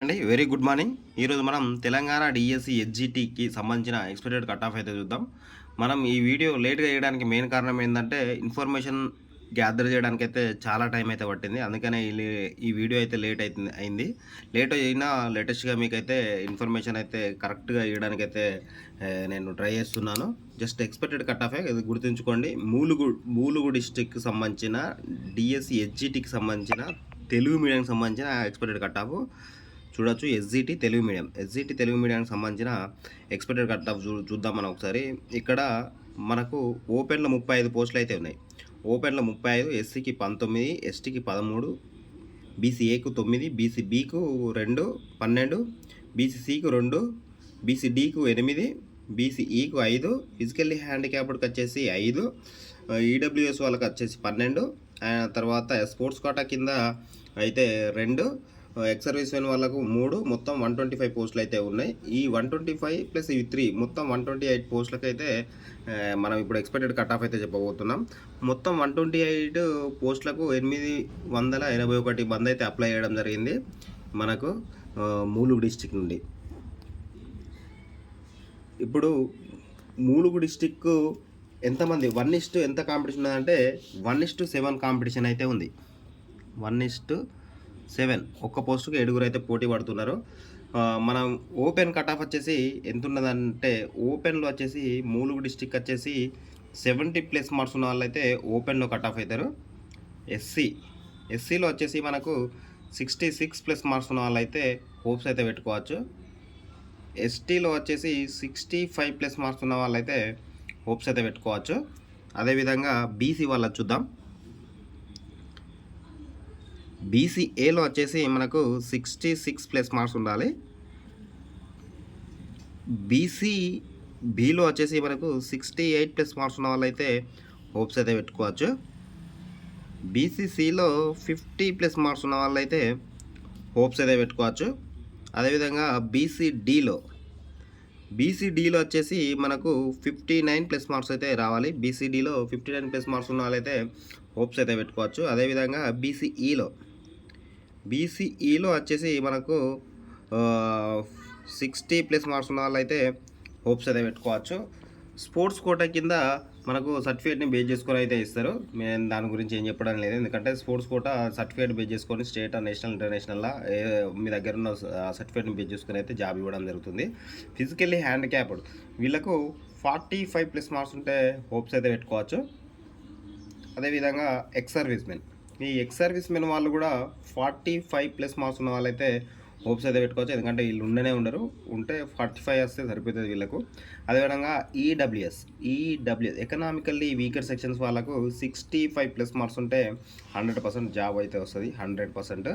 అండి very good morning. ఈరోజు మనం తెలంగాణ డిఎస్సి హెచ్జిటికి సంబంధించిన ఎక్స్పెక్టెడ్ కట్ ఆఫ్ అయితే చూద్దాం. మనం ఈ వీడియో లేట్గా చేయడానికి మెయిన్ కారణం ఏంటంటే ఇన్ఫర్మేషన్ గ్యాదర్ చేయడానికైతే చాలా టైం అయితే పట్టింది. అందుకనే ఈ వీడియో అయితే అయింది. లేట్ అయినా లేటెస్ట్గా మీకైతే ఇన్ఫర్మేషన్ అయితే కరెక్ట్గా ఇవ్వడానికైతే నేను ట్రై చేస్తున్నాను. జస్ట్ ఎక్స్పెక్టెడ్ కట్ ఆఫే ఇది గుర్తుంచుకోండి. మూలుగు డిస్టిక్కి సంబంధించిన డిఎస్సి హెచ్జిటికి సంబంధించిన తెలుగు మీడియంకి సంబంధించిన ఎక్స్పెక్టెడ్ కట్ ఆఫ్ చూడొచ్చు. ఎస్జిటి తెలుగు మీడియానికి సంబంధించిన ఎక్స్పెక్టెడ్ కట్ ఆఫ్ చూద్దాం మనం ఒకసారి. ఇక్కడ మనకు ఓపెన్లో 35 పోస్టులు అయితే ఉన్నాయి. ఓపెన్లో 35, ఎస్సీకి 19, ఎస్టీకి 13, బీసీఏకు 9, బీసీబీకు 2, 12, బీసీసీకు 2, బీసీడీకు 8, బీసీఈకు 5, ఫిజికల్లీ హ్యాండిక్యాప్డ్కి వచ్చేసి 5, ఈడబ్ల్యూఎస్ వాళ్ళకి వచ్చేసి 12, తర్వాత స్పోర్ట్స్ కోటా కింద అయితే 2, ఎక్స్ సర్వీస్ మెన్ వాళ్ళకు 3, మొత్తం 125 పోస్టులు అయితే ఉన్నాయి. ఈ 125 ప్లస్ ఇవి 3 మొత్తం 128 పోస్టులకు అయితే మనం ఇప్పుడు ఎక్స్పెక్టెడ్ కట్ ఆఫ్ అయితే చెప్పబోతున్నాం. మొత్తం 128 పోస్టులకు 881 మంది అయితే అప్లై చేయడం జరిగింది మనకు మూలుగు డిస్టిక్ నుండి. ఇప్పుడు మూలుగు డిస్టిక్ ఎంతమంది 1:, ఎంత కాంపిటీషన్ ఉన్నదంటే 1:7 కాంపిటీషన్ అయితే ఉంది. 1:7 ఒక్క పోస్టుకి 7 అయితే పోటీ పడుతున్నారు. మనం ఓపెన్ కట్ ఆఫ్ వచ్చేసి ఎంత ఉన్నదంటే ఓపెన్లో వచ్చేసి మూలుగు డిస్టిక్ వచ్చేసి 70+ మార్క్స్ ఉన్న వాళ్ళు అయితే ఓపెన్లో కట్ ఆఫ్ అవుతారు. ఎస్సీలో వచ్చేసి మనకు 66+ మార్క్స్ ఉన్న వాళ్ళు అయితే హోప్స్ అయితే పెట్టుకోవచ్చు. ఎస్టీలో వచ్చేసి 65+ మార్క్స్ ఉన్న వాళ్ళు అయితే హోప్స్ అయితే పెట్టుకోవచ్చు. అదేవిధంగా బీసీ వాళ్ళకి చూద్దాం. బీసీఏలో వచ్చేసి మనకు 66+ మార్క్స్ ఉండాలి. బీసీబీలో వచ్చేసి మనకు 68+ మార్క్స్ ఉన్న వాళ్ళైతే హోప్స్ అయితే పెట్టుకోవచ్చు. బీసీసీలో 50+ మార్క్స్ ఉన్న వాళ్ళైతే హోప్స్ అయితే పెట్టుకోవచ్చు. అదేవిధంగా బీసీడీలో వచ్చేసి మనకు 59+ మార్క్స్ అయితే రావాలి. బీసీడీలో 59+ మార్క్స్ ఉన్న వాళ్ళైతే హోప్స్ అయితే పెట్టుకోవచ్చు. అదేవిధంగా బీసీఈలో వచ్చేసి మనకు 60+ మార్క్స్ ఉన్న వాళ్ళైతే హోప్స్ అయితే పెట్టుకోవచ్చు. స్పోర్ట్స్ కోటా కింద మనకు సర్టిఫికేట్ని బేస్ చేసుకొని అయితే ఇస్తారు. నేను దాని గురించి ఏం చెప్పడం లేదు, ఎందుకంటే స్పోర్ట్స్ కోటా సర్టిఫికేట్ బేస్ చేసుకొని స్టేట్, నేషనల్, ఇంటర్నేషనల్లా మీ దగ్గర ఉన్న సర్టిఫికేట్ని బేస్ చేసుకొని అయితే జాబ్ ఇవ్వడం జరుగుతుంది. ఫిజికల్లీ హ్యాండిక్యాప్డ్ వీళ్ళకు 45+ మార్క్స్ ఉంటే హోప్స్ అయితే పెట్టుకోవచ్చు. అదేవిధంగా ఎక్స్ సర్వీస్ మెన్ వాళ్ళు కూడా 45+ మార్క్స్ ఉన్న వాళ్ళైతే హోప్స్ అయితే పెట్టుకోవచ్చు. ఎందుకంటే వీళ్ళు ఉండరు, ఉంటే 45 వస్తే సరిపోతుంది వీళ్ళకు. అదేవిధంగా ఈడబ్ల్యూఎస్ ఎకనామికల్లీ వీకర్ సెక్షన్స్ వాళ్ళకు 65+ మార్క్స్ ఉంటే 100% జాబ్ అయితే వస్తుంది. 100%.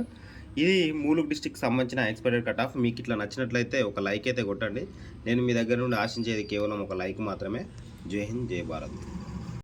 ఇది మూలుగు డిస్టిక్ సంబంధించిన ఎక్స్పెక్టెడ్ కట్ ఆఫ్. మీకు ఇట్లా నచ్చినట్లయితే ఒక లైక్ అయితే కొట్టండి. నేను మీ దగ్గర నుండి ఆశించేది కేవలం ఒక లైక్ మాత్రమే. జై హింద్, జై భారత్.